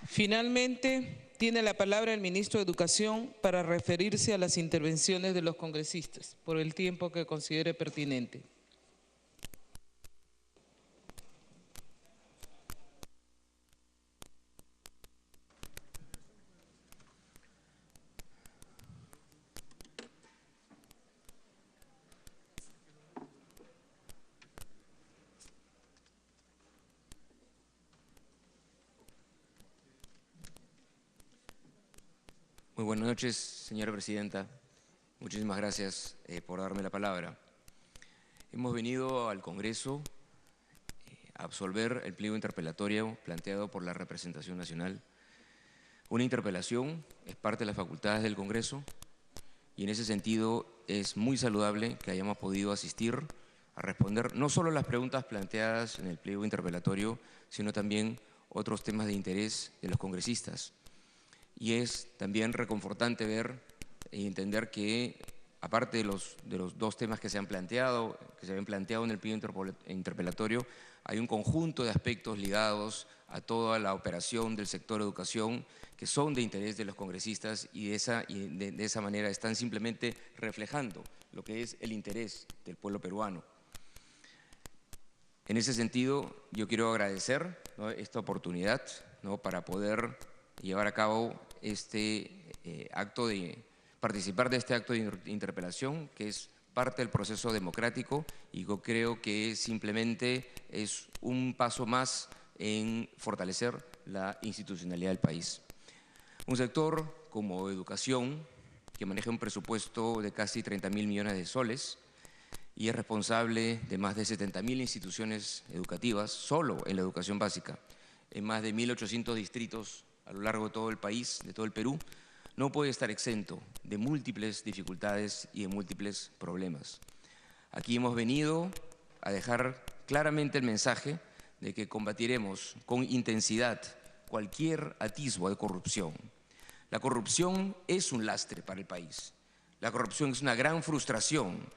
Finalmente, tiene la palabra el ministro de Educación para referirse a las intervenciones de los congresistas, por el tiempo que considere pertinente. Muy buenas noches, señora presidenta. Muchísimas gracias por darme la palabra. Hemos venido al Congreso a absolver el pliego interpelatorio planteado por la representación nacional. Una interpelación es parte de las facultades del Congreso y en ese sentido es muy saludable que hayamos podido asistir a responder no solo las preguntas planteadas en el pliego interpelatorio, sino también otros temas de interés de los congresistas. Y es también reconfortante ver y entender que, aparte de los dos temas que se habían planteado en el pliego interpelatorio, hay un conjunto de aspectos ligados a toda la operación del sector educación que son de interés de los congresistas y de esa manera están simplemente reflejando lo que es el interés del pueblo peruano. En ese sentido, yo quiero agradecer, ¿no?, esta oportunidad, ¿no?, para poder llevar a cabo participar de este acto de interpelación, que es parte del proceso democrático, y yo creo que simplemente es un paso más en fortalecer la institucionalidad del país. Un sector como educación, que maneja un presupuesto de casi 30.000 millones de soles y es responsable de más de 70.000 instituciones educativas, solo en la educación básica, en más de 1.800 distritos a lo largo de todo el país, de todo el Perú, no puede estar exento de múltiples dificultades y de múltiples problemas. Aquí hemos venido a dejar claramente el mensaje de que combatiremos con intensidad cualquier atisbo de corrupción. La corrupción es un lastre para el país. La corrupción es una gran frustración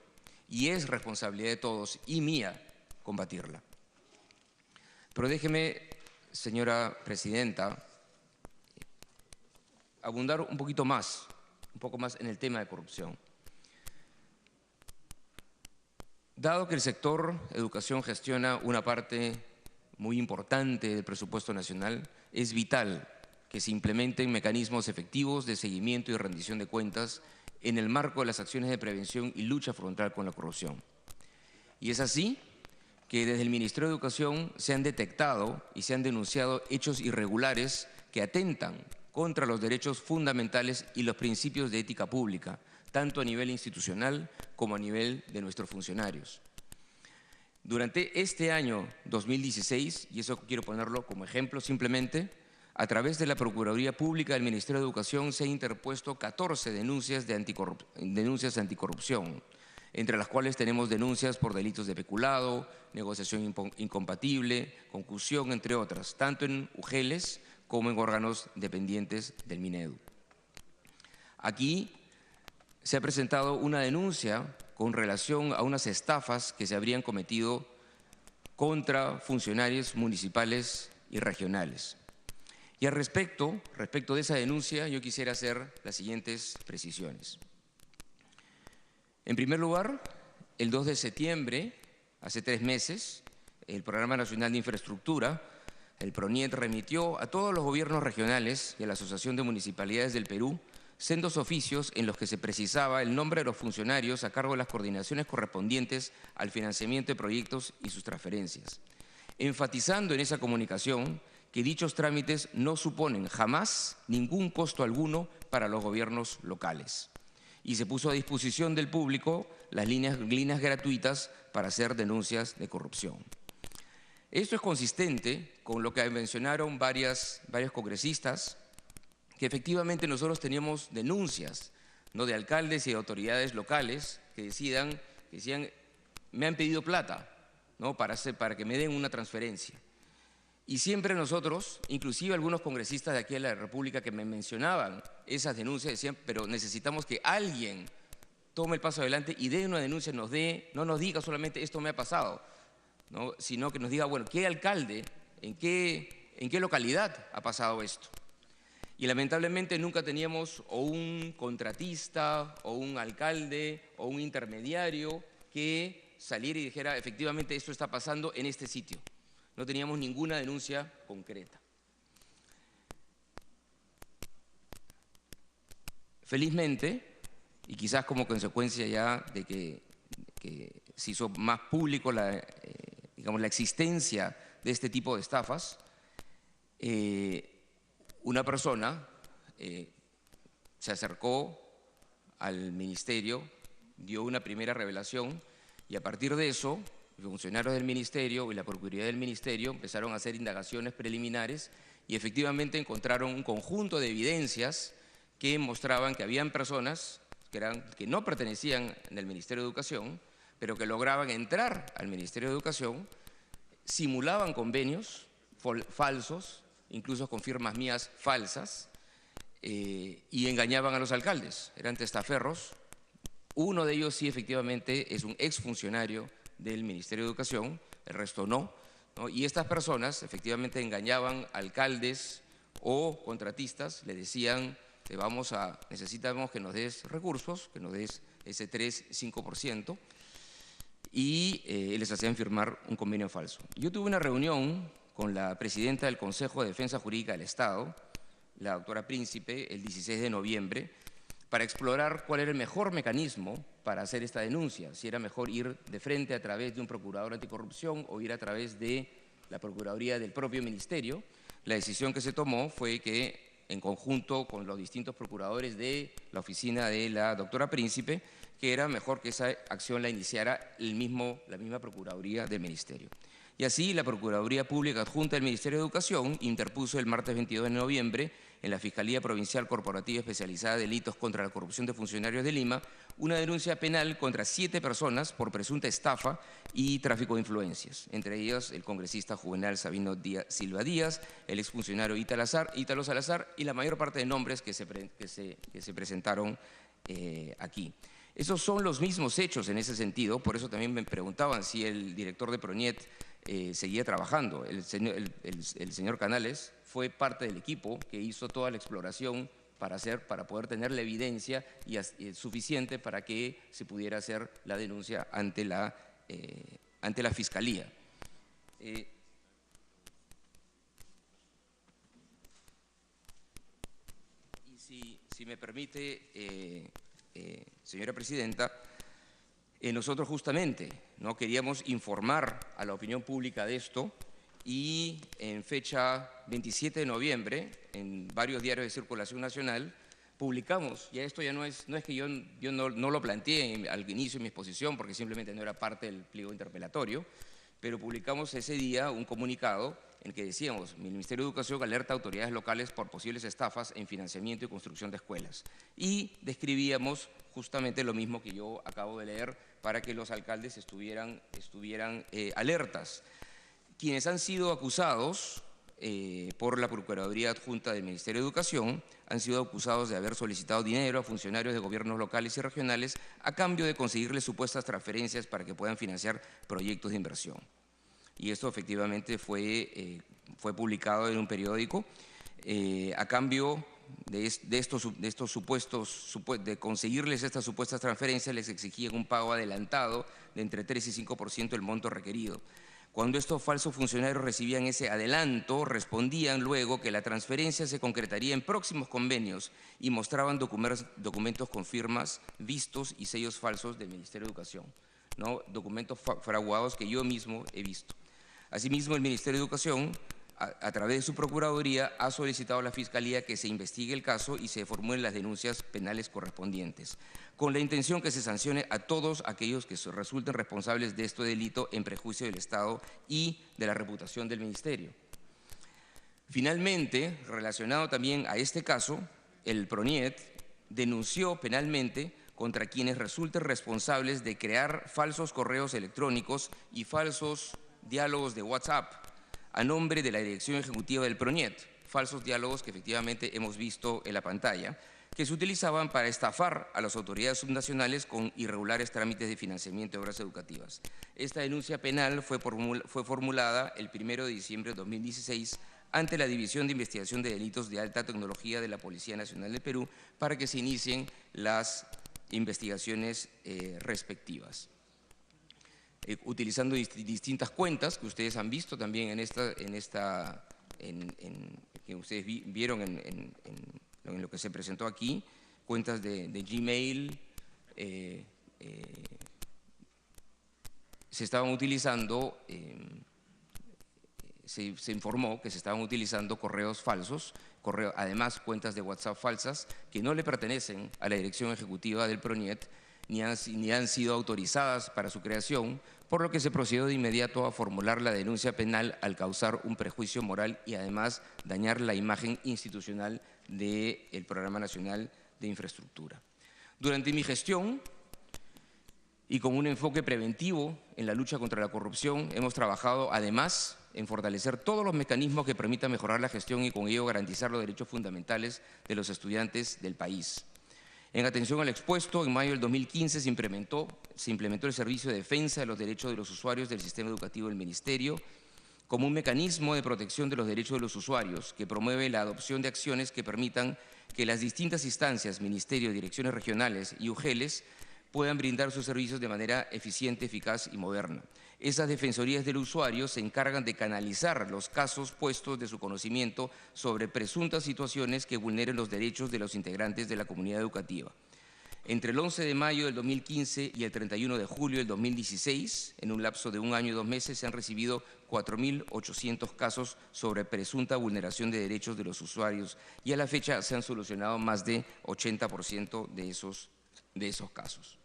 y es responsabilidad de todos y mía combatirla. Pero déjeme, señora presidenta, abundar un poco más en el tema de corrupción. Dado que el sector educación gestiona una parte muy importante del presupuesto nacional, es vital que se implementen mecanismos efectivos de seguimiento y rendición de cuentas en el marco de las acciones de prevención y lucha frontal con la corrupción. Y es así que desde el Ministerio de Educación se han detectado y se han denunciado hechos irregulares que atentan contra los derechos fundamentales y los principios de ética pública, tanto a nivel institucional como a nivel de nuestros funcionarios. Durante este año 2016, y eso quiero ponerlo como ejemplo simplemente, a través de la Procuraduría Pública del Ministerio de Educación se han interpuesto 14 denuncias de anticorrupción, entre las cuales tenemos denuncias por delitos de peculado, negociación incompatible, concusión, entre otras, tanto en UGELes como en órganos dependientes del Minedu. Aquí se ha presentado una denuncia con relación a unas estafas que se habrían cometido contra funcionarios municipales y regionales. Y al respecto de esa denuncia, yo quisiera hacer las siguientes precisiones. En primer lugar, el 2 de septiembre, hace 3 meses, el Programa Nacional de Infraestructura, el PRONIET, remitió a todos los gobiernos regionales y a la Asociación de Municipalidades del Perú sendos oficios en los que se precisaba el nombre de los funcionarios a cargo de las coordinaciones correspondientes al financiamiento de proyectos y sus transferencias, enfatizando en esa comunicación que dichos trámites no suponen jamás ningún costo alguno para los gobiernos locales. Y se puso a disposición del público las líneas gratuitas para hacer denuncias de corrupción. Esto es consistente con lo que mencionaron varios congresistas, que efectivamente nosotros teníamos denuncias, ¿no?, de alcaldes y de autoridades locales que decían, me han pedido plata, ¿no?, para que me den una transferencia. Y siempre nosotros, inclusive algunos congresistas de aquí de la República que me mencionaban esas denuncias, decían, pero necesitamos que alguien tome el paso adelante y dé una denuncia, no nos diga solamente esto me ha pasado, ¿no?, sino que nos diga, bueno, ¿qué alcalde, en qué en qué localidad ha pasado esto. Y lamentablemente nunca teníamos o un contratista, o un alcalde, o un intermediario que saliera y dijera, efectivamente esto está pasando en este sitio. No teníamos ninguna denuncia concreta. Felizmente, y quizás como consecuencia ya de que se hizo más público digamos, la existencia de este tipo de estafas, una persona se acercó al ministerio, dio una primera revelación y a partir de eso, los funcionarios del ministerio y la Procuraduría del ministerio empezaron a hacer indagaciones preliminares y efectivamente encontraron un conjunto de evidencias que mostraban que habían personas que no pertenecían al Ministerio de Educación, pero que lograban entrar al Ministerio de Educación, simulaban convenios falsos, incluso con firmas mías falsas, y engañaban a los alcaldes. Eran testaferros. Uno de ellos sí efectivamente es un exfuncionario del Ministerio de Educación, el resto no, y estas personas efectivamente engañaban a alcaldes o contratistas, le decían, necesitamos que nos des recursos, que nos des ese 3-5%, y les hacían firmar un convenio falso. Yo tuve una reunión con la presidenta del Consejo de Defensa Jurídica del Estado, la doctora Príncipe, el 16 de noviembre, para explorar cuál era el mejor mecanismo para hacer esta denuncia, si era mejor ir de frente a través de un procurador anticorrupción o ir a través de la Procuraduría del propio Ministerio. La decisión que se tomó fue que, en conjunto con los distintos procuradores de la oficina de la doctora Príncipe, que era mejor que esa acción la iniciara la misma Procuraduría del Ministerio. Y así la Procuraduría Pública Adjunta del Ministerio de Educación interpuso el martes 22 de noviembre en la Fiscalía Provincial Corporativa Especializada de Delitos contra la Corrupción de Funcionarios de Lima una denuncia penal contra 7 personas por presunta estafa y tráfico de influencias, entre ellas el congresista Juvenal Sabino Silva Díaz, el exfuncionario Ítalo Salazar y la mayor parte de nombres que se presentaron aquí. Esos son los mismos hechos en ese sentido, por eso también me preguntaban si el director de PRONIET seguía trabajando. El señor Canales fue parte del equipo que hizo toda la exploración para poder tener la evidencia suficiente para que se pudiera hacer la denuncia ante la Fiscalía. Y si me permite, señora presidenta, nosotros justamente no queríamos informar a la opinión pública de esto y en fecha 27 de noviembre, en varios diarios de circulación nacional, publicamos, y esto ya no es que yo no lo planteé al inicio de mi exposición porque simplemente no era parte del pliego interpelatorio, pero publicamos ese día un comunicado en el que decíamos, el Ministerio de Educación alerta a autoridades locales por posibles estafas en financiamiento y construcción de escuelas. Y describíamos justamente lo mismo que yo acabo de leer para que los alcaldes estuvieran alertas. Quienes han sido acusados por la Procuraduría Adjunta del Ministerio de Educación han sido acusados de haber solicitado dinero a funcionarios de gobiernos locales y regionales a cambio de conseguirles supuestas transferencias para que puedan financiar proyectos de inversión. Y esto efectivamente fue publicado en un periódico. A cambio de conseguirles estas supuestas transferencias, les exigían un pago adelantado de entre 3 y 5% del monto requerido. Cuando estos falsos funcionarios recibían ese adelanto, respondían luego que la transferencia se concretaría en próximos convenios y mostraban documentos con firmas, vistos y sellos falsos del Ministerio de Educación, ¿no? Documentos fraguados que yo mismo he visto. Asimismo, el Ministerio de Educación, a través de su Procuraduría, ha solicitado a la Fiscalía que se investigue el caso y se formulen las denuncias penales correspondientes, con la intención que se sancione a todos aquellos que resulten responsables de este delito en prejuicio del Estado y de la reputación del Ministerio. Finalmente, relacionado también a este caso, el PRONIET denunció penalmente contra quienes resulten responsables de crear falsos correos electrónicos y falsos diálogos de WhatsApp a nombre de la Dirección Ejecutiva del PRONIET, falsos diálogos que efectivamente hemos visto en la pantalla, que se utilizaban para estafar a las autoridades subnacionales con irregulares trámites de financiamiento de obras educativas. Esta denuncia penal fue formulada el 1 de diciembre de 2016 ante la División de Investigación de Delitos de Alta Tecnología de la Policía Nacional del Perú para que se inicien las investigaciones respectivas. Utilizando distintas cuentas que ustedes han visto también que ustedes vieron en lo que se presentó aquí, cuentas de Gmail, se estaban utilizando, se informó que se estaban utilizando correos falsos, además cuentas de WhatsApp falsas que no le pertenecen a la dirección ejecutiva del PRONIET ni han sido autorizadas para su creación, por lo que se procedió de inmediato a formular la denuncia penal al causar un perjuicio moral y además dañar la imagen institucional del Programa Nacional de Infraestructura. Durante mi gestión y con un enfoque preventivo en la lucha contra la corrupción, hemos trabajado además en fortalecer todos los mecanismos que permitan mejorar la gestión y con ello garantizar los derechos fundamentales de los estudiantes del país. En atención al expuesto, en mayo del 2015 se implementó el Servicio de Defensa de los Derechos de los Usuarios del Sistema Educativo del Ministerio como un mecanismo de protección de los derechos de los usuarios que promueve la adopción de acciones que permitan que las distintas instancias, ministerios, direcciones regionales y UGELes puedan brindar sus servicios de manera eficiente, eficaz y moderna. Esas defensorías del usuario se encargan de canalizar los casos puestos de su conocimiento sobre presuntas situaciones que vulneren los derechos de los integrantes de la comunidad educativa. Entre el 11 de mayo del 2015 y el 31 de julio del 2016, en un lapso de 1 año y 2 meses, se han recibido 4.800 casos sobre presunta vulneración de derechos de los usuarios y a la fecha se han solucionado más de 80% de esos casos.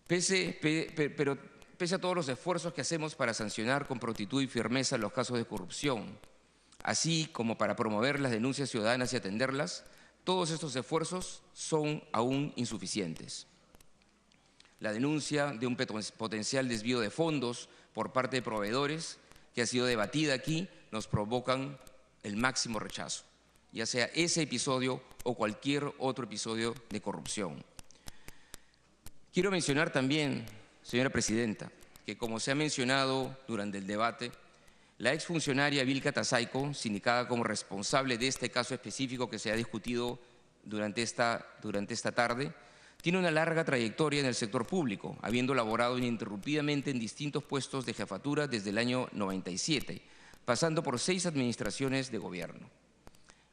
Pero pese a todos los esfuerzos que hacemos para sancionar con prontitud y firmeza los casos de corrupción, así como para promover las denuncias ciudadanas y atenderlas, todos estos esfuerzos son aún insuficientes. La denuncia de un potencial desvío de fondos por parte de proveedores que ha sido debatida aquí nos provocan el máximo rechazo, ya sea ese episodio o cualquier otro episodio de corrupción. Quiero mencionar también, señora Presidenta, que como se ha mencionado durante el debate, la exfuncionaria Vilca Tasaico, sindicada como responsable de este caso específico que se ha discutido durante esta tarde, tiene una larga trayectoria en el sector público, habiendo laborado ininterrumpidamente en distintos puestos de jefatura desde el año 97, pasando por 6 administraciones de gobierno.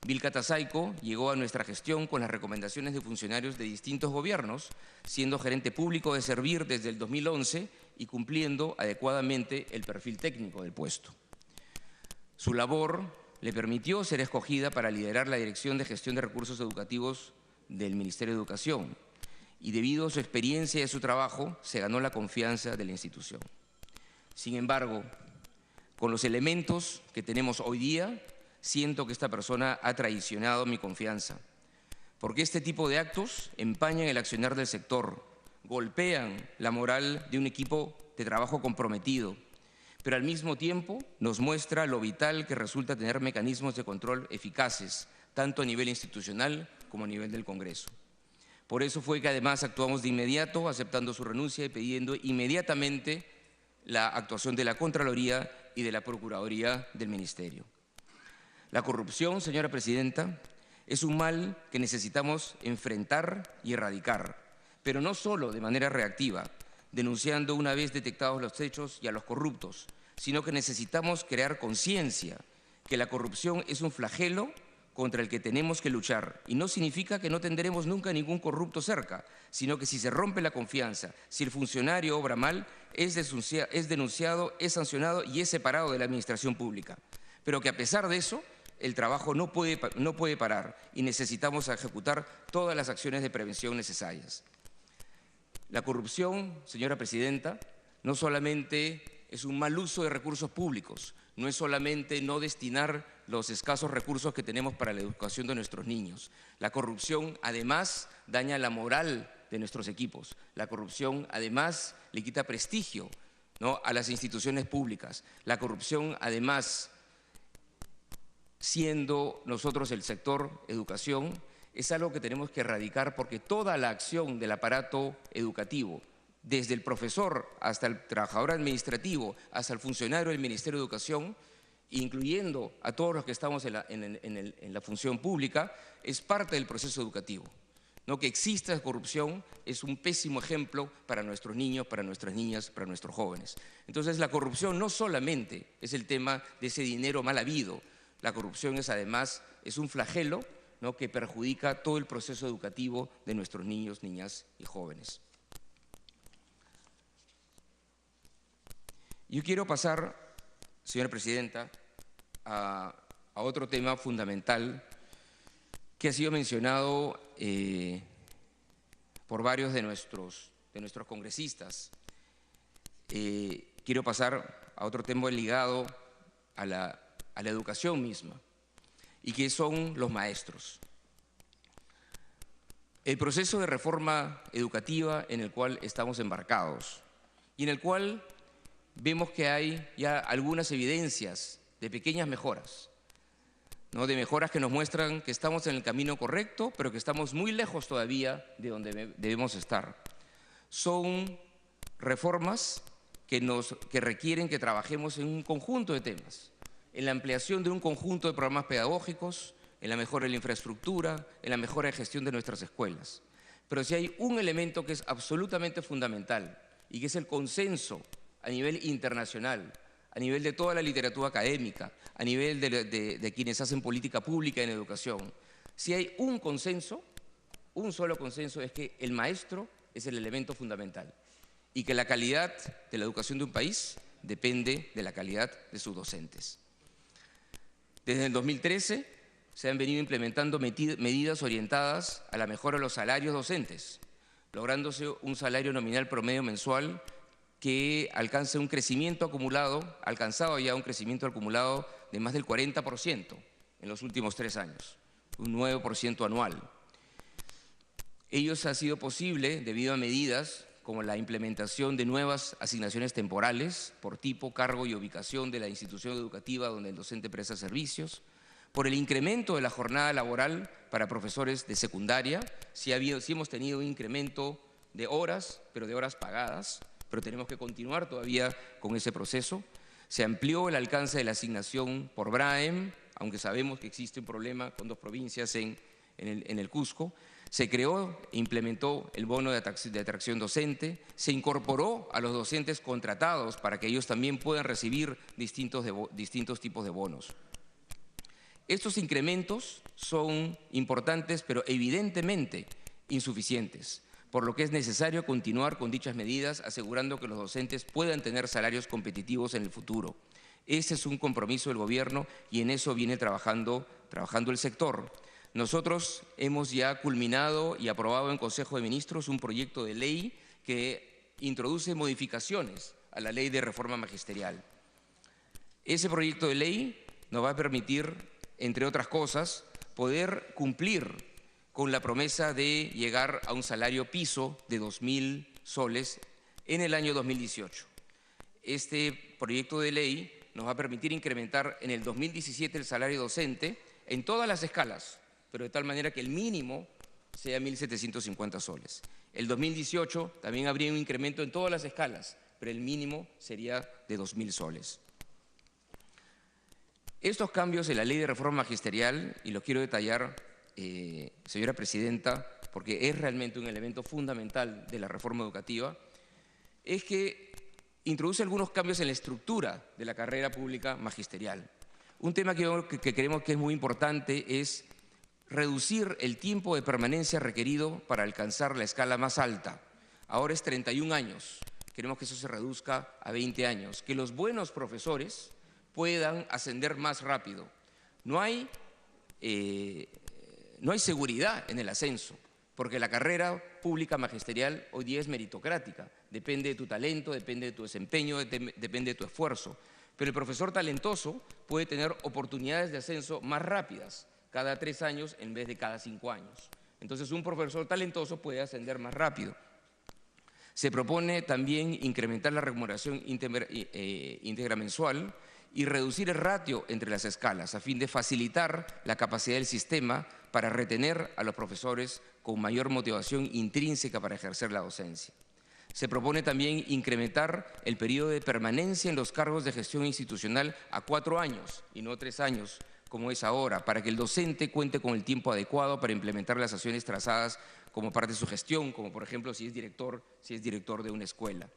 Vilca Tasaico llegó a nuestra gestión con las recomendaciones de funcionarios de distintos gobiernos, siendo gerente público de Servir desde el 2011 y cumpliendo adecuadamente el perfil técnico del puesto. Su labor le permitió ser escogida para liderar la Dirección de Gestión de Recursos Educativos del Ministerio de Educación y debido a su experiencia y a su trabajo se ganó la confianza de la institución. Sin embargo, con los elementos que tenemos hoy día, siento que esta persona ha traicionado mi confianza, porque este tipo de actos empañan el accionar del sector, golpean la moral de un equipo de trabajo comprometido, pero al mismo tiempo nos muestra lo vital que resulta tener mecanismos de control eficaces, tanto a nivel institucional como a nivel del Congreso. Por eso fue que además actuamos de inmediato, aceptando su renuncia y pidiendo inmediatamente la actuación de la Contraloría y de la Procuraduría del Ministerio. La corrupción, señora Presidenta, es un mal que necesitamos enfrentar y erradicar, pero no solo de manera reactiva, denunciando una vez detectados los hechos y a los corruptos, sino que necesitamos crear conciencia que la corrupción es un flagelo contra el que tenemos que luchar y no significa que no tendremos nunca ningún corrupto cerca, sino que si se rompe la confianza, si el funcionario obra mal, es denunciado, es sancionado y es separado de la administración pública. Pero que a pesar de eso, el trabajo no puede parar y necesitamos ejecutar todas las acciones de prevención necesarias. La corrupción, señora Presidenta, no solamente es un mal uso de recursos públicos, no es solamente no destinar los escasos recursos que tenemos para la educación de nuestros niños. La corrupción, además, daña la moral de nuestros equipos. La corrupción, además, le quita prestigio, ¿no?, a las instituciones públicas. La corrupción, además, siendo nosotros el sector educación, es algo que tenemos que erradicar porque toda la acción del aparato educativo, desde el profesor hasta el trabajador administrativo, hasta el funcionario del Ministerio de Educación, incluyendo a todos los que estamos en la función pública, es parte del proceso educativo. ¿No? Que exista corrupción es un pésimo ejemplo para nuestros niños, para nuestras niñas, para nuestros jóvenes. Entonces, la corrupción no solamente es el tema de ese dinero mal habido, la corrupción es además un flagelo, ¿no? Que perjudica todo el proceso educativo de nuestros niños, niñas y jóvenes. Yo quiero pasar, señora Presidenta, a otro tema fundamental que ha sido mencionado por varios de nuestros congresistas. Quiero pasar a otro tema ligado a la educación misma, y que son los maestros. El proceso de reforma educativa en el cual estamos embarcados y en el cual vemos que hay ya algunas evidencias de pequeñas mejoras, ¿no? De mejoras que nos muestran que estamos en el camino correcto, pero que estamos muy lejos todavía de donde debemos estar. Son reformas que requieren que trabajemos en un conjunto de temas, en la ampliación de un conjunto de programas pedagógicos, en la mejora de la infraestructura, en la mejora de gestión de nuestras escuelas. Pero si hay un elemento que es absolutamente fundamental y que es el consenso a nivel internacional, a nivel de toda la literatura académica, a nivel de quienes hacen política pública en educación, si hay un consenso, un solo consenso, es que el maestro es el elemento fundamental y que la calidad de la educación de un país depende de la calidad de sus docentes. Desde el 2013 se han venido implementando medidas orientadas a la mejora de los salarios docentes, lográndose un salario nominal promedio mensual que alcance un crecimiento acumulado, alcanzado ya un crecimiento acumulado de más del 40% en los últimos 3 años, un 9% anual. Ello ha sido posible debido a medidas como la implementación de nuevas asignaciones temporales por tipo, cargo y ubicación de la institución educativa donde el docente presta servicios, por el incremento de la jornada laboral para profesores de secundaria. Sí hemos tenido un incremento de horas, pero de horas pagadas, pero tenemos que continuar todavía con ese proceso. Se amplió el alcance de la asignación por BRAEM, aunque sabemos que existe un problema con 2 provincias en el Cusco. Se creó e implementó el bono de atracción docente, se incorporó a los docentes contratados para que ellos también puedan recibir distintos tipos de bonos. Estos incrementos son importantes, pero evidentemente insuficientes, por lo que es necesario continuar con dichas medidas, asegurando que los docentes puedan tener salarios competitivos en el futuro. Ese es un compromiso del Gobierno y en eso viene trabajando el sector. Nosotros hemos ya culminado y aprobado en Consejo de Ministros un proyecto de ley que introduce modificaciones a la Ley de Reforma Magisterial. Ese proyecto de ley nos va a permitir, entre otras cosas, poder cumplir con la promesa de llegar a un salario piso de 2.000 soles en el año 2018. Este proyecto de ley nos va a permitir incrementar en el 2017 el salario docente en todas las escalas, pero de tal manera que el mínimo sea 1.750 soles. El 2018 también habría un incremento en todas las escalas, pero el mínimo sería de 2.000 soles. Estos cambios en la Ley de Reforma Magisterial, y los quiero detallar, señora Presidenta, porque es realmente un elemento fundamental de la reforma educativa, es que introduce algunos cambios en la estructura de la carrera pública magisterial. Un tema que creemos que es muy importante es reducir el tiempo de permanencia requerido para alcanzar la escala más alta. Ahora es 31 años. Queremos que eso se reduzca a 20 años. Que los buenos profesores puedan ascender más rápido. No hay seguridad en el ascenso, porque la carrera pública magisterial hoy día es meritocrática. Depende de tu talento, depende de tu desempeño, depende de tu esfuerzo. Pero el profesor talentoso puede tener oportunidades de ascenso más rápidas, cada 3 años en vez de cada 5 años. Entonces, un profesor talentoso puede ascender más rápido. Se propone también incrementar la remuneración íntegra mensual y reducir el ratio entre las escalas a fin de facilitar la capacidad del sistema para retener a los profesores con mayor motivación intrínseca para ejercer la docencia. Se propone también incrementar el periodo de permanencia en los cargos de gestión institucional a 4 años y no 3 años, como es ahora, para que el docente cuente con el tiempo adecuado para implementar las acciones trazadas como parte de su gestión, como por ejemplo si es director de una escuela.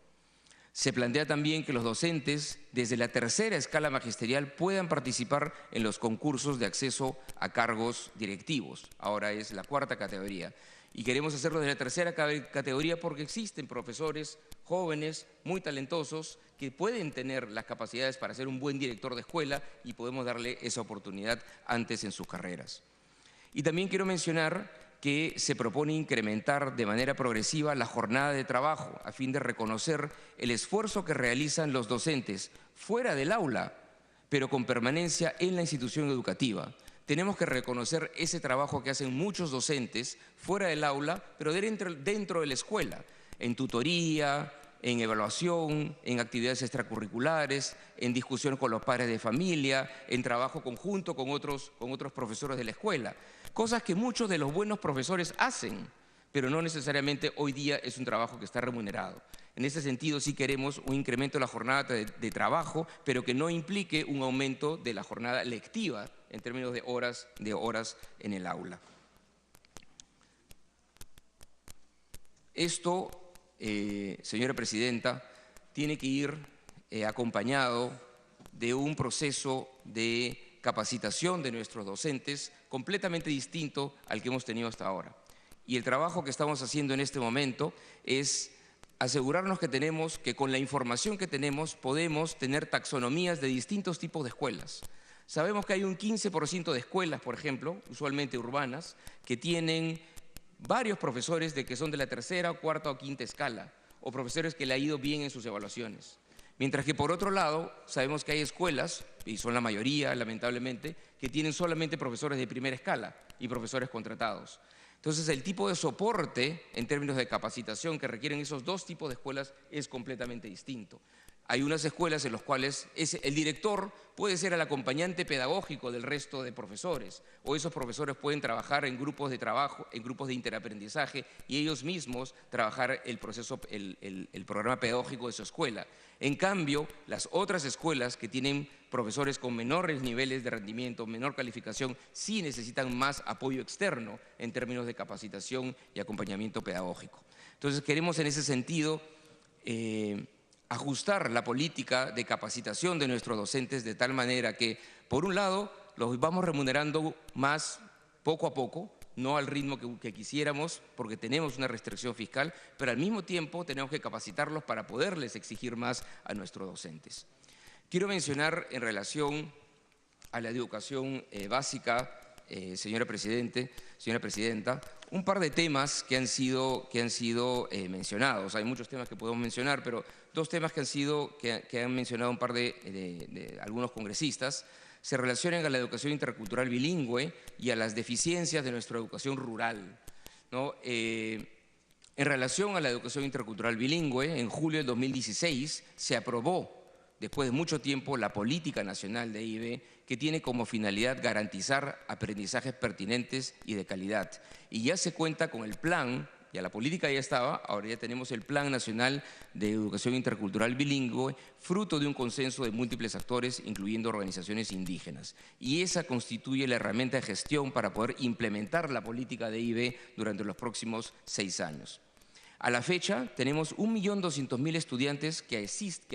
Se plantea también que los docentes desde la tercera escala magisterial puedan participar en los concursos de acceso a cargos directivos. Ahora es la cuarta categoría. Y queremos hacerlo desde la tercera categoría porque existen profesores jóvenes, muy talentosos, que pueden tener las capacidades para ser un buen director de escuela y podemos darle esa oportunidad antes en sus carreras. Y también quiero mencionar que se propone incrementar de manera progresiva la jornada de trabajo a fin de reconocer el esfuerzo que realizan los docentes fuera del aula, pero con permanencia en la institución educativa. Tenemos que reconocer ese trabajo que hacen muchos docentes fuera del aula, pero dentro de la escuela, en tutoría, en evaluación, en actividades extracurriculares, en discusión con los padres de familia, en trabajo conjunto con otros profesores de la escuela. Cosas que muchos de los buenos profesores hacen, pero no necesariamente hoy día es un trabajo que está remunerado. En ese sentido sí queremos un incremento de la jornada de trabajo, pero que no implique un aumento de la jornada lectiva en términos de horas en el aula. Esto, señora Presidenta, tiene que ir acompañado de un proceso de capacitación de nuestros docentes completamente distinto al que hemos tenido hasta ahora. Y el trabajo que estamos haciendo en este momento es asegurarnos que con la información que tenemos podemos tener taxonomías de distintos tipos de escuelas. Sabemos que hay un 15% de escuelas, por ejemplo, usualmente urbanas, que tienen varios profesores que son de la tercera, cuarta o quinta escala, o profesores que le ha ido bien en sus evaluaciones. Mientras que por otro lado, sabemos que hay escuelas, y son la mayoría lamentablemente, que tienen solamente profesores de primera escala y profesores contratados. Entonces, el tipo de soporte en términos de capacitación que requieren esos dos tipos de escuelas es completamente distinto. Hay unas escuelas en las cuales el director puede ser el acompañante pedagógico del resto de profesores, o esos profesores pueden trabajar en grupos de trabajo, en grupos de interaprendizaje, y ellos mismos trabajar el programa pedagógico de su escuela. En cambio, las otras escuelas que tienen profesores con menores niveles de rendimiento, menor calificación, sí necesitan más apoyo externo en términos de capacitación y acompañamiento pedagógico. Entonces, queremos en ese sentido ajustar la política de capacitación de nuestros docentes de tal manera que, por un lado, los vamos remunerando más poco a poco, no al ritmo que quisiéramos porque tenemos una restricción fiscal, pero al mismo tiempo tenemos que capacitarlos para poderles exigir más a nuestros docentes. Quiero mencionar en relación a la educación básica, señora Presidenta, un par de temas que han sido mencionados. Hay muchos temas que podemos mencionar, pero dos temas que han mencionado un par de algunos congresistas se relacionan a la educación intercultural bilingüe y a las deficiencias de nuestra educación rural, ¿no? En relación a la educación intercultural bilingüe, en julio del 2016 se aprobó, después de mucho tiempo, la Política Nacional de EIB, que tiene como finalidad garantizar aprendizajes pertinentes y de calidad. Y ya se cuenta con el plan, ya la política ya estaba, ahora ya tenemos el Plan Nacional de Educación Intercultural Bilingüe, fruto de un consenso de múltiples actores, incluyendo organizaciones indígenas. Y esa constituye la herramienta de gestión para poder implementar la política de EIB durante los próximos 6 años. A la fecha, tenemos 1.200.000 estudiantes que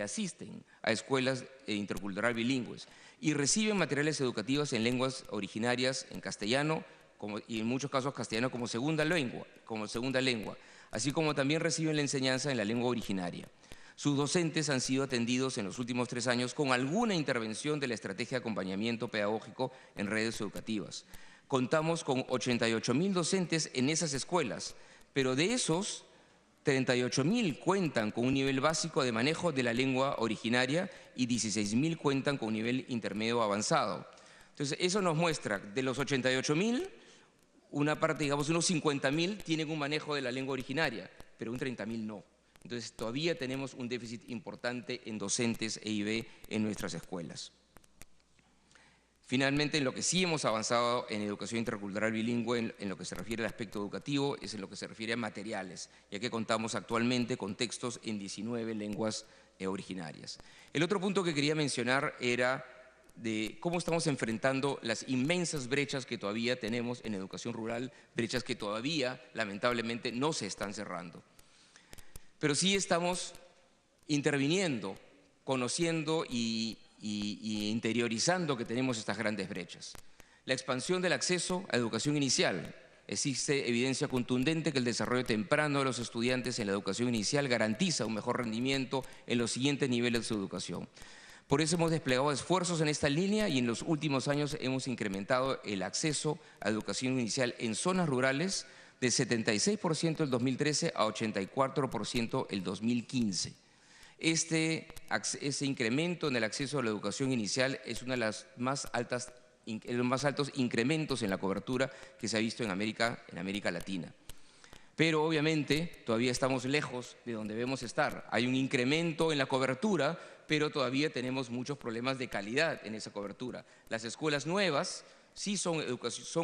asisten a escuelas intercultural bilingües y reciben materiales educativos en lenguas originarias, en castellano, y en muchos casos castellano como segunda lengua, así como también reciben la enseñanza en la lengua originaria. Sus docentes han sido atendidos en los últimos 3 años con alguna intervención de la estrategia de acompañamiento pedagógico en redes educativas. Contamos con 88.000 docentes en esas escuelas, pero de esos 38.000 cuentan con un nivel básico de manejo de la lengua originaria y 16.000 cuentan con un nivel intermedio avanzado. Entonces, eso nos muestra, de los 88.000, una parte, digamos, unos 50.000 tienen un manejo de la lengua originaria, pero un 30.000 no. Entonces, todavía tenemos un déficit importante en docentes EIB en nuestras escuelas. Finalmente, en lo que sí hemos avanzado en educación intercultural bilingüe, en lo que se refiere al aspecto educativo, es en lo que se refiere a materiales, ya que contamos actualmente con textos en 19 lenguas originarias. El otro punto que quería mencionar era de cómo estamos enfrentando las inmensas brechas que todavía tenemos en educación rural, brechas que todavía, lamentablemente, no se están cerrando. Pero sí estamos interviniendo, conociendo y interiorizando que tenemos estas grandes brechas. La expansión del acceso a educación inicial. Existe evidencia contundente que el desarrollo temprano de los estudiantes en la educación inicial garantiza un mejor rendimiento en los siguientes niveles de su educación. Por eso hemos desplegado esfuerzos en esta línea y en los últimos años hemos incrementado el acceso a educación inicial en zonas rurales de 76% el 2013 a 84% el 2015. Ese incremento en el acceso a la educación inicial es uno de los más altos incrementos en la cobertura que se ha visto en América Latina. Pero obviamente todavía estamos lejos de donde debemos estar. Hay un incremento en la cobertura, pero todavía tenemos muchos problemas de calidad en esa cobertura. Las escuelas nuevas sí son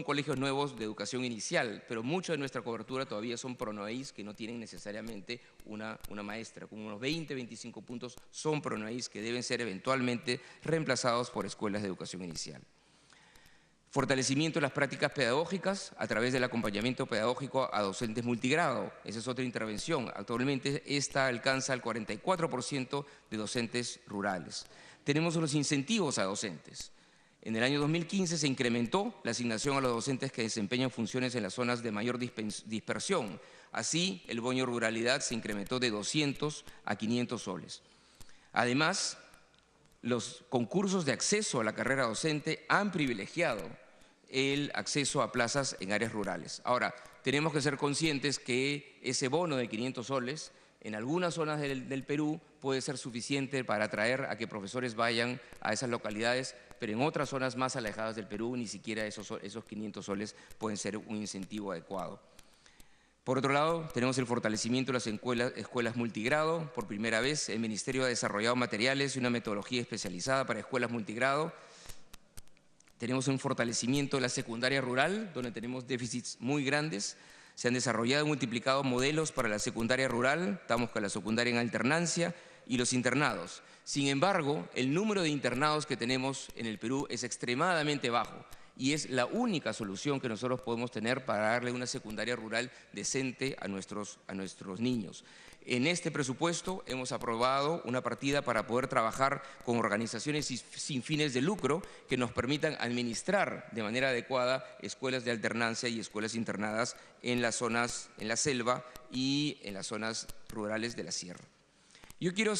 colegios nuevos de educación inicial, pero mucha de nuestra cobertura todavía son pronoeis que no tienen necesariamente una maestra. Como unos 20-25 puntos son pronoeis que deben ser eventualmente reemplazados por escuelas de educación inicial. Fortalecimiento de las prácticas pedagógicas a través del acompañamiento pedagógico a docentes multigrado. Esa es otra intervención. Actualmente esta alcanza el 44% de docentes rurales. Tenemos los incentivos a docentes. En el año 2015 se incrementó la asignación a los docentes que desempeñan funciones en las zonas de mayor dispersión. Así, el bono ruralidad se incrementó de 200 a 500 soles. Además, los concursos de acceso a la carrera docente han privilegiado el acceso a plazas en áreas rurales. Ahora, tenemos que ser conscientes que ese bono de 500 soles en algunas zonas del Perú puede ser suficiente para atraer a que profesores vayan a esas localidades, pero en otras zonas más alejadas del Perú ni siquiera esos 500 soles pueden ser un incentivo adecuado. Por otro lado, tenemos el fortalecimiento de las escuelas multigrado. Por primera vez, el Ministerio ha desarrollado materiales y una metodología especializada para escuelas multigrado. Tenemos un fortalecimiento de la secundaria rural, donde tenemos déficits muy grandes. Se han desarrollado y multiplicado modelos para la secundaria rural, estamos con la secundaria en alternancia y los internados. Sin embargo, el número de internados que tenemos en el Perú es extremadamente bajo y es la única solución que nosotros podemos tener para darle una secundaria rural decente a nuestros niños. En este presupuesto hemos aprobado una partida para poder trabajar con organizaciones sin fines de lucro que nos permitan administrar de manera adecuada escuelas de alternancia y escuelas internadas en las zonas, en la selva y en las zonas rurales de la sierra. Yo quiero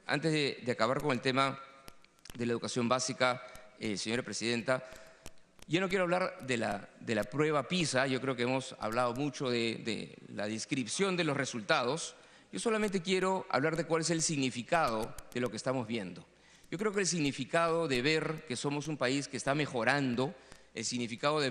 antes de acabar con el tema de la educación básica, señora Presidenta, yo no quiero hablar de la prueba PISA, yo creo que hemos hablado mucho de la descripción de los resultados. Yo solamente quiero hablar de cuál es el significado de lo que estamos viendo. Yo creo que el significado de ver que somos un país que está mejorando, el significado de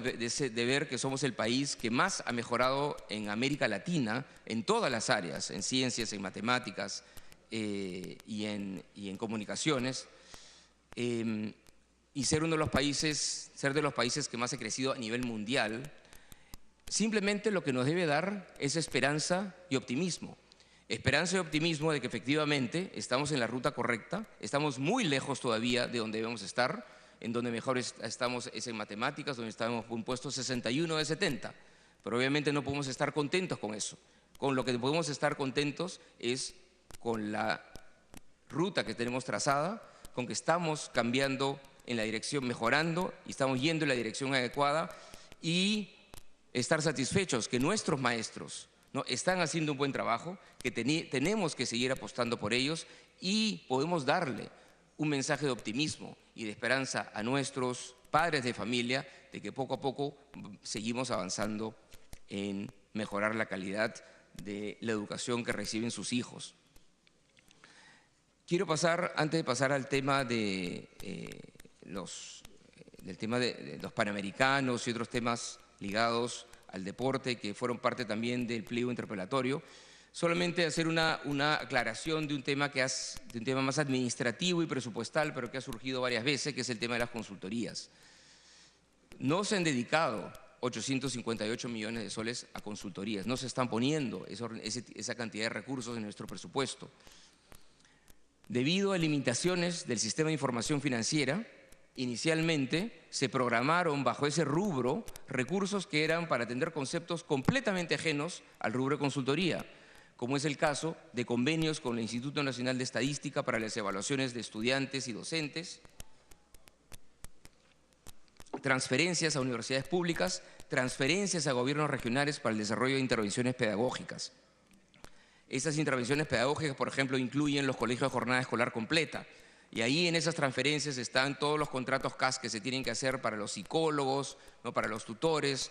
ver que somos el país que más ha mejorado en América Latina, en todas las áreas, en ciencias, en matemáticas y en comunicaciones, y ser de los países que más ha crecido a nivel mundial, simplemente lo que nos debe dar es esperanza y optimismo. Esperanza y optimismo de que efectivamente estamos en la ruta correcta, estamos muy lejos todavía de donde debemos estar, en donde mejor estamos es en matemáticas, donde estamos en un puesto 61 de 70, pero obviamente no podemos estar contentos con eso. Con lo que podemos estar contentos es con la ruta que tenemos trazada, con que estamos cambiando en la dirección, mejorando y estamos yendo en la dirección adecuada y estar satisfechos que nuestros maestros están haciendo un buen trabajo, que tenemos que seguir apostando por ellos y podemos darle un mensaje de optimismo y de esperanza a nuestros padres de familia de que poco a poco seguimos avanzando en mejorar la calidad de la educación que reciben sus hijos. Quiero antes de pasar al tema de los panamericanos y otros temas ligados al deporte que fueron parte también del pliego interpelatorio, Solamente hacer una aclaración de un tema más administrativo y presupuestal, pero que ha surgido varias veces, que es el tema de las consultorías. No se han dedicado 858 millones de soles a consultorías, no se están poniendo esa cantidad de recursos en nuestro presupuesto. Debido a limitaciones del sistema de información financiera, inicialmente se programaron bajo ese rubro recursos que eran para atender conceptos completamente ajenos al rubro de consultoría, como es el caso de convenios con el Instituto Nacional de Estadística para las evaluaciones de estudiantes y docentes, transferencias a universidades públicas, transferencias a gobiernos regionales para el desarrollo de intervenciones pedagógicas. Esas intervenciones pedagógicas, por ejemplo, incluyen los colegios de jornada escolar completa, y ahí en esas transferencias están todos los contratos CAS que se tienen que hacer para los psicólogos, ¿no?, para los tutores,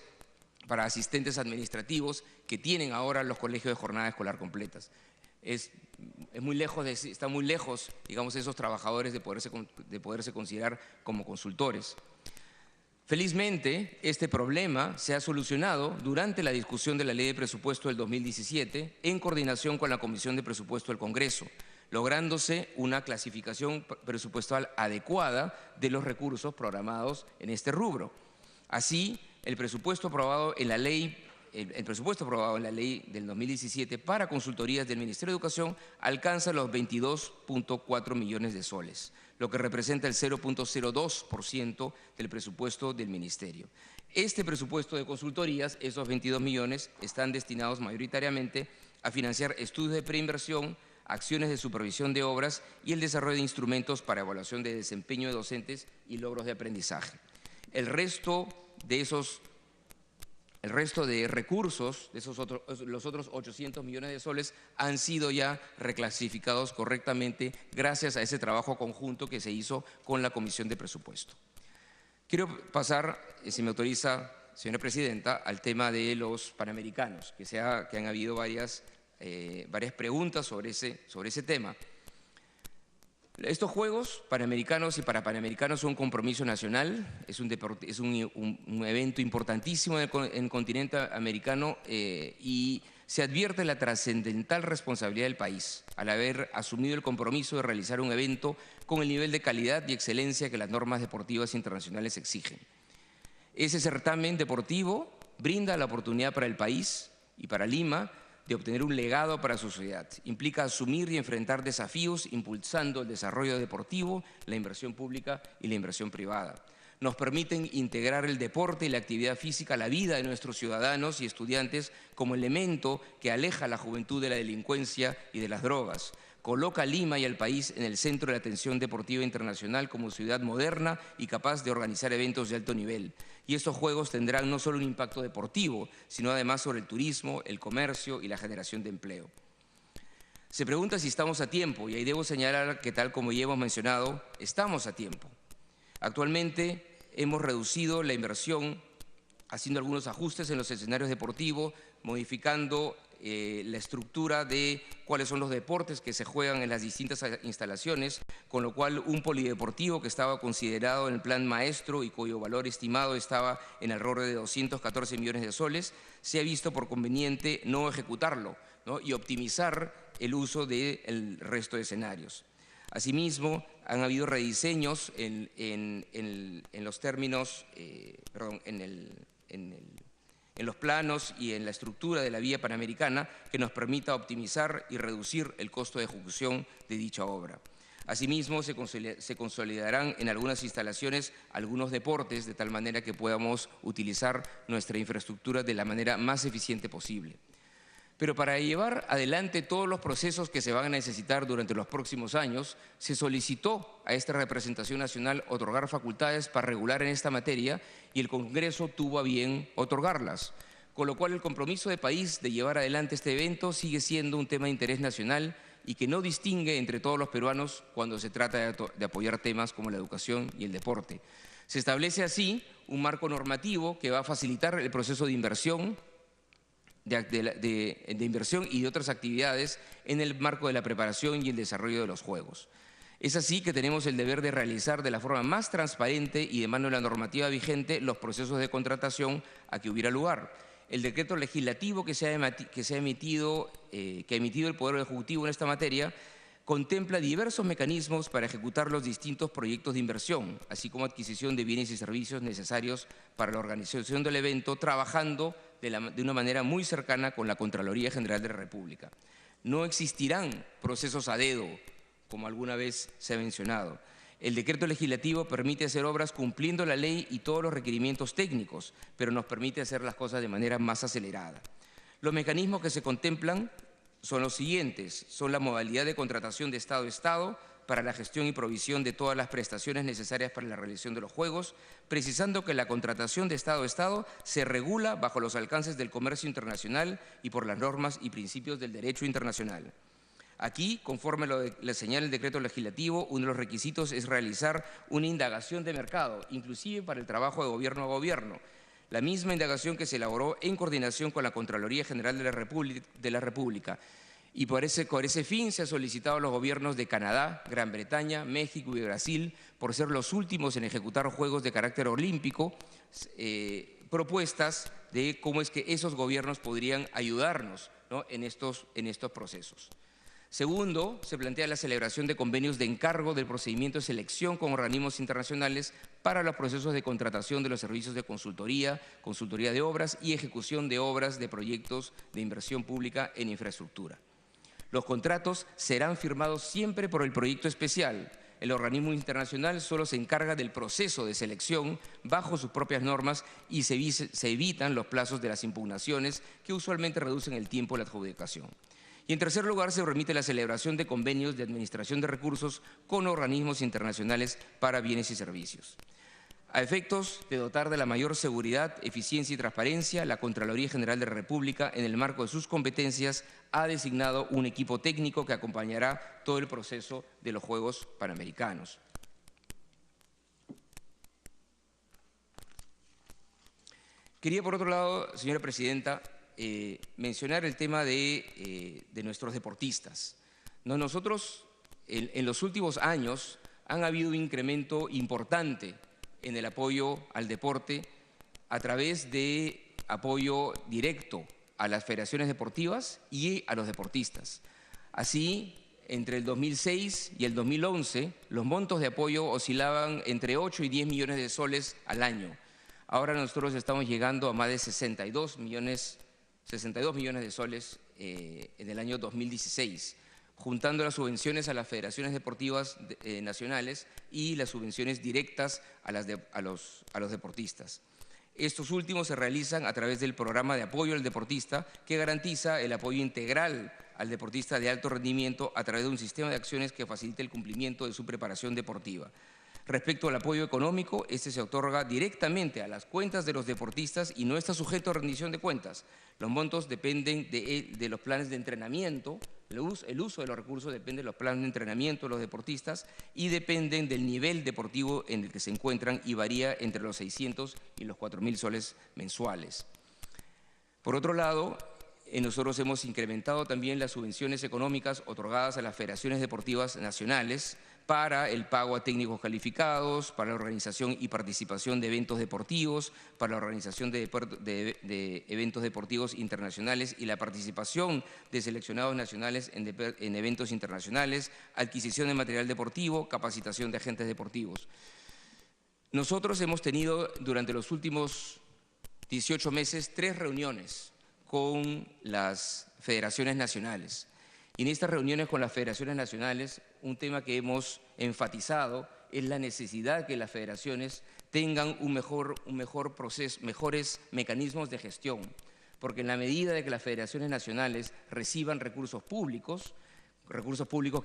para asistentes administrativos que tienen ahora los colegios de jornada escolar completas. Está muy lejos, digamos, esos trabajadores de poderse considerar como consultores. Felizmente, este problema se ha solucionado durante la discusión de la Ley de Presupuesto del 2017 en coordinación con la Comisión de Presupuesto del Congreso, lográndose una clasificación presupuestal adecuada de los recursos programados en este rubro. Así, el presupuesto aprobado en la ley del 2017 para consultorías del Ministerio de Educación alcanza los 22.4 millones de soles, lo que representa el 0.02% del presupuesto del Ministerio. Este presupuesto de consultorías, esos 22 millones, están destinados mayoritariamente a financiar estudios de preinversión, acciones de supervisión de obras y el desarrollo de instrumentos para evaluación de desempeño de docentes y logros de aprendizaje. El resto de recursos, los otros 800 millones de soles, han sido ya reclasificados correctamente gracias a ese trabajo conjunto que se hizo con la Comisión de Presupuesto. Quiero pasar, si me autoriza, señora Presidenta, al tema de los Panamericanos, que han habido varias preguntas sobre ese tema. Estos Juegos Panamericanos y Parapanamericanos son un compromiso nacional, es un evento importantísimo en el continente americano y se advierte la trascendental responsabilidad del país al haber asumido el compromiso de realizar un evento con el nivel de calidad y excelencia que las normas deportivas internacionales exigen. Ese certamen deportivo brinda la oportunidad para el país y para Lima de obtener un legado para su sociedad. Implica asumir y enfrentar desafíos impulsando el desarrollo deportivo, la inversión pública y la inversión privada. Nos permiten integrar el deporte y la actividad física a la vida de nuestros ciudadanos y estudiantes como elemento que aleja a la juventud de la delincuencia y de las drogas. Coloca a Lima y al país en el centro de la atención deportiva internacional como ciudad moderna y capaz de organizar eventos de alto nivel. Y estos Juegos tendrán no solo un impacto deportivo, sino además sobre el turismo, el comercio y la generación de empleo. Se pregunta si estamos a tiempo, y ahí debo señalar que, tal como ya hemos mencionado, estamos a tiempo. Actualmente hemos reducido la inversión haciendo algunos ajustes en los escenarios deportivos, modificando la estructura de cuáles son los deportes que se juegan en las distintas instalaciones, con lo cual un polideportivo que estaba considerado en el plan maestro y cuyo valor estimado estaba en alrededor de 214 millones de soles, se ha visto por conveniente no ejecutarlo, ¿no?, y optimizar el uso del resto de escenarios. Asimismo, han habido rediseños en los términos, en los planos y en la estructura de la vía panamericana que nos permita optimizar y reducir el costo de ejecución de dicha obra. Asimismo, se consolidarán en algunas instalaciones algunos deportes de tal manera que podamos utilizar nuestra infraestructura de la manera más eficiente posible. Pero para llevar adelante todos los procesos que se van a necesitar durante los próximos años, se solicitó a esta representación nacional otorgar facultades para regular en esta materia y el Congreso tuvo a bien otorgarlas, con lo cual el compromiso de país de llevar adelante este evento sigue siendo un tema de interés nacional y que no distingue entre todos los peruanos cuando se trata de apoyar temas como la educación y el deporte. Se establece así un marco normativo que va a facilitar el proceso de inversión, de inversión y de otras actividades en el marco de la preparación y el desarrollo de los Juegos. Es así que tenemos el deber de realizar de la forma más transparente y de mano de la normativa vigente los procesos de contratación a que hubiera lugar. El decreto legislativo que ha emitido el Poder Ejecutivo en esta materia contempla diversos mecanismos para ejecutar los distintos proyectos de inversión, así como adquisición de bienes y servicios necesarios para la organización del evento, trabajando de una manera muy cercana con la Contraloría General de la República. No existirán procesos a dedo, como alguna vez se ha mencionado. El decreto legislativo permite hacer obras cumpliendo la ley y todos los requerimientos técnicos, pero nos permite hacer las cosas de manera más acelerada. Los mecanismos que se contemplan son los siguientes. Son la modalidad de contratación de Estado a Estado para la gestión y provisión de todas las prestaciones necesarias para la realización de los Juegos, precisando que la contratación de Estado a Estado se regula bajo los alcances del comercio internacional y por las normas y principios del derecho internacional. Aquí, conforme le señala el decreto legislativo, uno de los requisitos es realizar una indagación de mercado, inclusive para el trabajo de gobierno a gobierno. La misma indagación que se elaboró en coordinación con la Contraloría General de la República. Y por ese fin se ha solicitado a los gobiernos de Canadá, Gran Bretaña, México y Brasil, por ser los últimos en ejecutar juegos de carácter olímpico, propuestas de cómo es que esos gobiernos podrían ayudarnos, ¿no?, en estos procesos. Segundo, se plantea la celebración de convenios de encargo del procedimiento de selección con organismos internacionales para los procesos de contratación de los servicios de consultoría, consultoría de obras y ejecución de obras de proyectos de inversión pública en infraestructura. Los contratos serán firmados siempre por el proyecto especial. El organismo internacional solo se encarga del proceso de selección bajo sus propias normas y se evitan los plazos de las impugnaciones que usualmente reducen el tiempo de la adjudicación. Y en tercer lugar, se permite la celebración de convenios de administración de recursos con organismos internacionales para bienes y servicios. A efectos de dotar de la mayor seguridad, eficiencia y transparencia, la Contraloría General de la República, en el marco de sus competencias, ha designado un equipo técnico que acompañará todo el proceso de los Juegos Panamericanos. Quería, por otro lado, señora Presidenta, mencionar el tema de nuestros deportistas. Nosotros, en los últimos años, han habido un incremento importante en el apoyo al deporte a través de apoyo directo a las federaciones deportivas y a los deportistas. Así, entre el 2006 y el 2011, los montos de apoyo oscilaban entre 8 y 10 millones de soles al año. Ahora nosotros estamos llegando a más de 62 millones de soles en el año 2016, juntando las subvenciones a las federaciones deportivas nacionales y las subvenciones directas a los deportistas. Estos últimos se realizan a través del programa de apoyo al deportista, que garantiza el apoyo integral al deportista de alto rendimiento a través de un sistema de acciones que facilite el cumplimiento de su preparación deportiva. Respecto al apoyo económico, este se otorga directamente a las cuentas de los deportistas y no está sujeto a rendición de cuentas. Los montos dependen de los planes de entrenamiento, el uso de los recursos depende de los planes de entrenamiento de los deportistas y dependen del nivel deportivo en el que se encuentran y varía entre los 600 y los 4.000 soles mensuales. Por otro lado, nosotros hemos incrementado también las subvenciones económicas otorgadas a las federaciones deportivas nacionales para el pago a técnicos calificados, para la organización y participación de eventos deportivos, para la organización de eventos deportivos internacionales y la participación de seleccionados nacionales en eventos internacionales, adquisición de material deportivo, capacitación de agentes deportivos. Nosotros hemos tenido durante los últimos 18 meses 3 reuniones con las federaciones nacionales. Y en estas reuniones con las federaciones nacionales, un tema que hemos enfatizado es la necesidad que las federaciones tengan un mejor proceso, mejores mecanismos de gestión, porque en la medida de que las federaciones nacionales reciban recursos públicos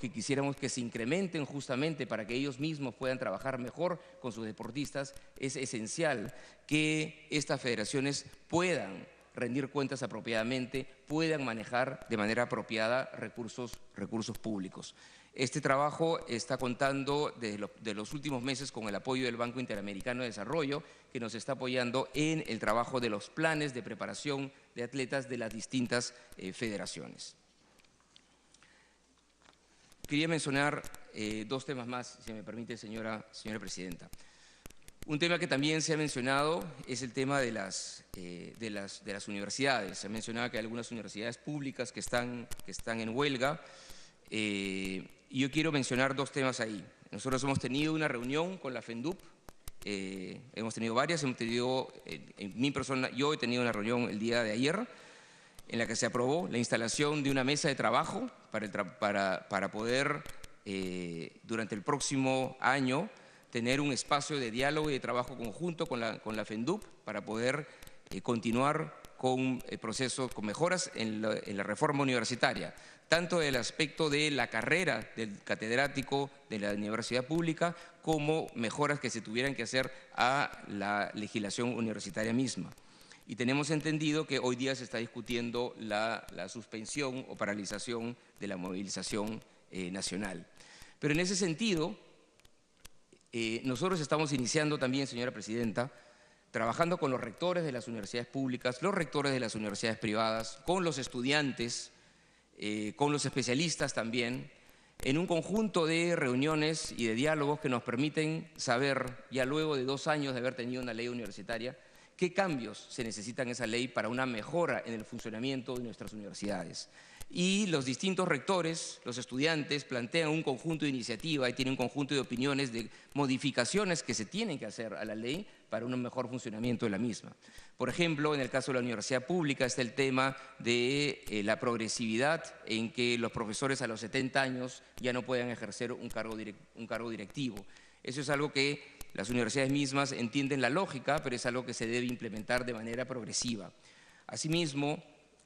que quisiéramos que se incrementen justamente para que ellos mismos puedan trabajar mejor con sus deportistas, es esencial que estas federaciones puedan rendir cuentas apropiadamente, puedan manejar de manera apropiada recursos públicos. Este trabajo está contando de los últimos meses con el apoyo del Banco Interamericano de Desarrollo, que nos está apoyando en el trabajo de los planes de preparación de atletas de las distintas federaciones. Quería mencionar 2 temas más, si me permite, señora Presidenta. Un tema que también se ha mencionado es el tema de las universidades. Se ha mencionado que hay algunas universidades públicas que están en huelga. Y yo quiero mencionar dos temas ahí. Nosotros hemos tenido una reunión con la FENDUP, hemos tenido varias, en mi persona, yo he tenido una reunión el día de ayer en la que se aprobó la instalación de una mesa de trabajo para poder, durante el próximo año, tener un espacio de diálogo y de trabajo conjunto con la FENDUP para poder continuar con el proceso, con mejoras en la reforma universitaria, tanto del aspecto de la carrera del catedrático de la universidad pública como mejoras que se tuvieran que hacer a la legislación universitaria misma. Y tenemos entendido que hoy día se está discutiendo la suspensión o paralización de la movilización nacional. Pero en ese sentido, nosotros estamos iniciando también, señora presidenta, trabajando con los rectores de las universidades públicas, los rectores de las universidades privadas, con los estudiantes, con los especialistas también, en un conjunto de reuniones y de diálogos que nos permiten saber, ya luego de 2 años de haber tenido una ley universitaria, qué cambios se necesitan en esa ley para una mejora en el funcionamiento de nuestras universidades. Y los distintos rectores, los estudiantes, plantean un conjunto de iniciativas y tienen un conjunto de opiniones de modificaciones que se tienen que hacer a la ley para un mejor funcionamiento de la misma. Por ejemplo, en el caso de la universidad pública está el tema de la progresividad en que los profesores a los 70 años ya no puedan ejercer un cargo directivo. Eso es algo que las universidades mismas entienden la lógica, pero es algo que se debe implementar de manera progresiva. Asimismo,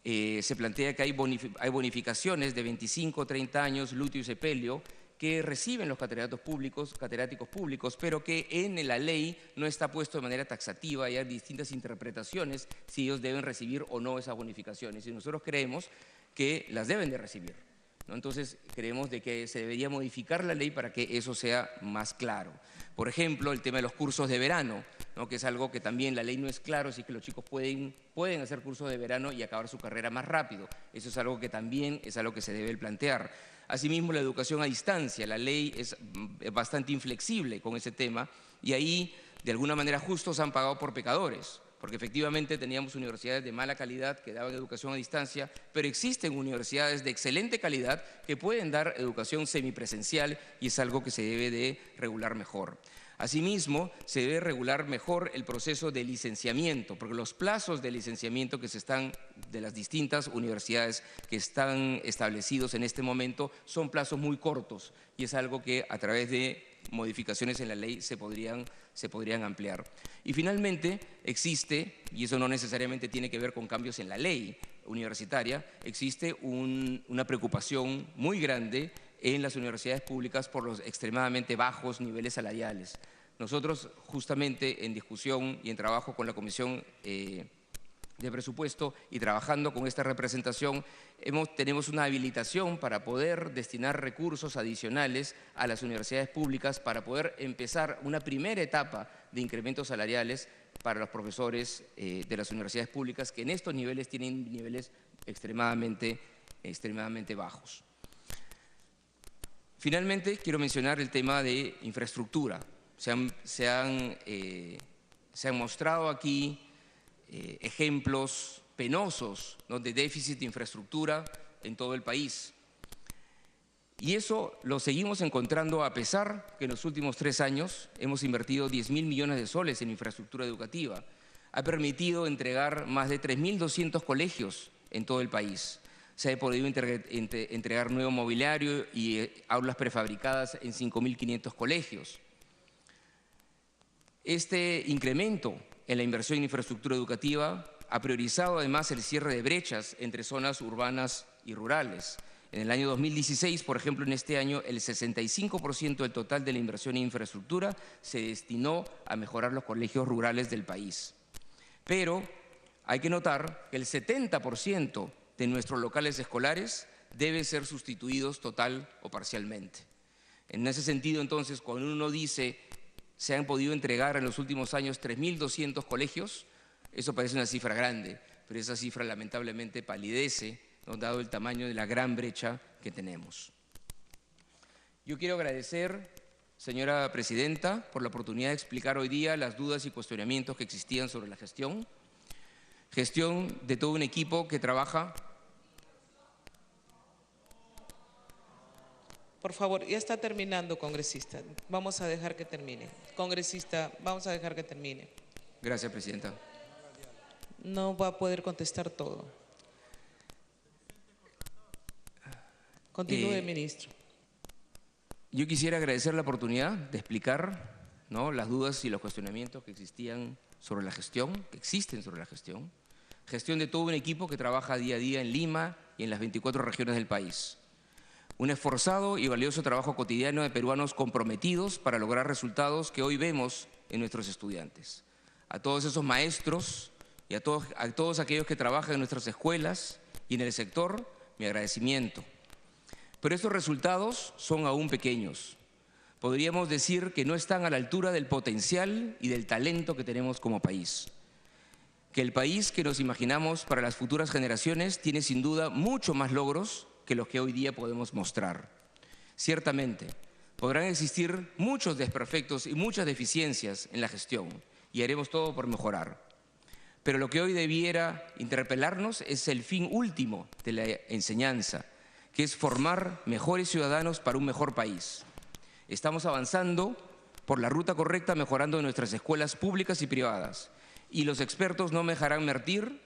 se plantea que hay bonificaciones de 25 o 30 años lúteo y sepelio que reciben los catedráticos públicos, pero que en la ley no está puesto de manera taxativa y hay distintas interpretaciones si ellos deben recibir o no esas bonificaciones. Y nosotros creemos que las deben de recibir, ¿no? Entonces, creemos de que se debería modificar la ley para que eso sea más claro. Por ejemplo, el tema de los cursos de verano, ¿no? Que es algo que también la ley no es claro, así que los chicos pueden hacer cursos de verano y acabar su carrera más rápido. Eso es algo que también es algo que se debe plantear. Asimismo, la educación a distancia. La ley es bastante inflexible con ese tema y ahí, de alguna manera, justos han pagado por pecadores, porque efectivamente teníamos universidades de mala calidad que daban educación a distancia, pero existen universidades de excelente calidad que pueden dar educación semipresencial y es algo que se debe de regular mejor. Asimismo, se debe regular mejor el proceso de licenciamiento, porque los plazos de licenciamiento de las distintas universidades que están establecidos en este momento son plazos muy cortos y es algo que a través de modificaciones en la ley se podrían ampliar. Y finalmente existe, y eso no necesariamente tiene que ver con cambios en la ley universitaria, existe una preocupación muy grande en las universidades públicas por los extremadamente bajos niveles salariales. Nosotros justamente en discusión y en trabajo con la Comisión de Presupuesto y trabajando con esta representación, tenemos una habilitación para poder destinar recursos adicionales a las universidades públicas para poder empezar una primera etapa de incrementos salariales para los profesores de las universidades públicas que en estos niveles tienen niveles extremadamente bajos. Finalmente, quiero mencionar el tema de infraestructura. Se han mostrado aquí ejemplos penosos, ¿no?, de déficit de infraestructura en todo el país. Y eso lo seguimos encontrando a pesar que en los últimos 3 años hemos invertido 10.000 millones de soles en infraestructura educativa. Ha permitido entregar más de 3.200 colegios en todo el país. Se ha podido entregar nuevo mobiliario y aulas prefabricadas en 5.500 colegios. Este incremento en la inversión en infraestructura educativa ha priorizado además el cierre de brechas entre zonas urbanas y rurales. En el año 2016, por ejemplo, en este año, el 65% del total de la inversión en infraestructura se destinó a mejorar los colegios rurales del país. Pero hay que notar que el 70% de nuestros locales escolares deben ser sustituidos total o parcialmente. En ese sentido, entonces, cuando uno dice se han podido entregar en los últimos años 3.200 colegios, eso parece una cifra grande, pero esa cifra lamentablemente palidece, ¿no?, dado el tamaño de la gran brecha que tenemos. Yo quiero agradecer señora presidenta, por la oportunidad de explicar hoy día las dudas y cuestionamientos que existían sobre la gestión de todo un equipo que trabaja. Por favor, ya está terminando, congresista. Vamos a dejar que termine. Congresista, vamos a dejar que termine. Gracias, presidenta. No va a poder contestar todo. Continúe, ministro. Yo quisiera agradecer la oportunidad de explicar, ¿no?, las dudas y los cuestionamientos que existían sobre la gestión, que existen sobre la gestión de todo un equipo que trabaja día a día en Lima y en las 24 regiones del país. Un esforzado y valioso trabajo cotidiano de peruanos comprometidos para lograr resultados que hoy vemos en nuestros estudiantes. A todos esos maestros y a todos aquellos que trabajan en nuestras escuelas y en el sector, mi agradecimiento. Pero estos resultados son aún pequeños. Podríamos decir que no están a la altura del potencial y del talento que tenemos como país. Que el país que nos imaginamos para las futuras generaciones tiene sin duda mucho más logros que los que hoy día podemos mostrar. Ciertamente, podrán existir muchos desperfectos y muchas deficiencias en la gestión y haremos todo por mejorar. Pero lo que hoy debiera interpelarnos es el fin último de la enseñanza, que es formar mejores ciudadanos para un mejor país. Estamos avanzando por la ruta correcta, mejorando nuestras escuelas públicas y privadas. Y los expertos no me dejarán mentir,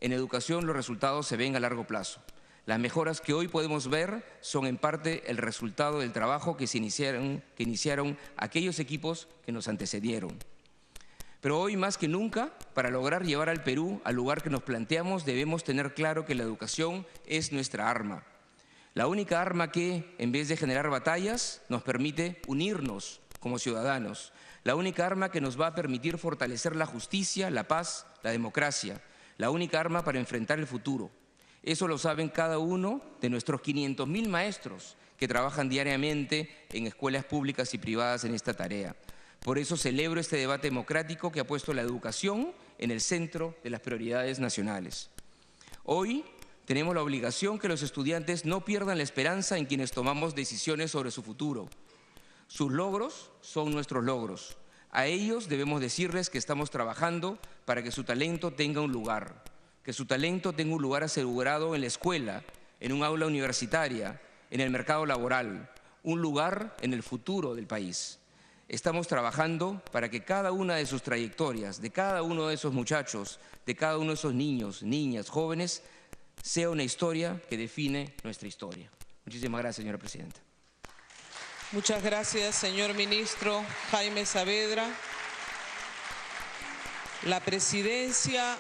en educación los resultados se ven a largo plazo. Las mejoras que hoy podemos ver son en parte el resultado del trabajo que iniciaron aquellos equipos que nos antecedieron. Pero hoy más que nunca, para lograr llevar al Perú al lugar que nos planteamos, debemos tener claro que la educación es nuestra arma. La única arma que, en vez de generar batallas, nos permite unirnos como ciudadanos. La única arma que nos va a permitir fortalecer la justicia, la paz, la democracia. La única arma para enfrentar el futuro. Eso lo saben cada uno de nuestros 500.000 maestros que trabajan diariamente en escuelas públicas y privadas en esta tarea. Por eso celebro este debate democrático que ha puesto la educación en el centro de las prioridades nacionales. Hoy tenemos la obligación que los estudiantes no pierdan la esperanza en quienes tomamos decisiones sobre su futuro. Sus logros son nuestros logros. A ellos debemos decirles que estamos trabajando para que su talento tenga un lugar, que su talento tenga un lugar asegurado en la escuela, en un aula universitaria, en el mercado laboral, un lugar en el futuro del país. Estamos trabajando para que cada una de sus trayectorias, de cada uno de esos muchachos, de cada uno de esos niños, niñas, jóvenes, sea una historia que define nuestra historia. Muchísimas gracias, señora presidenta. Muchas gracias, señor ministro Jaime Saavedra. La presidencia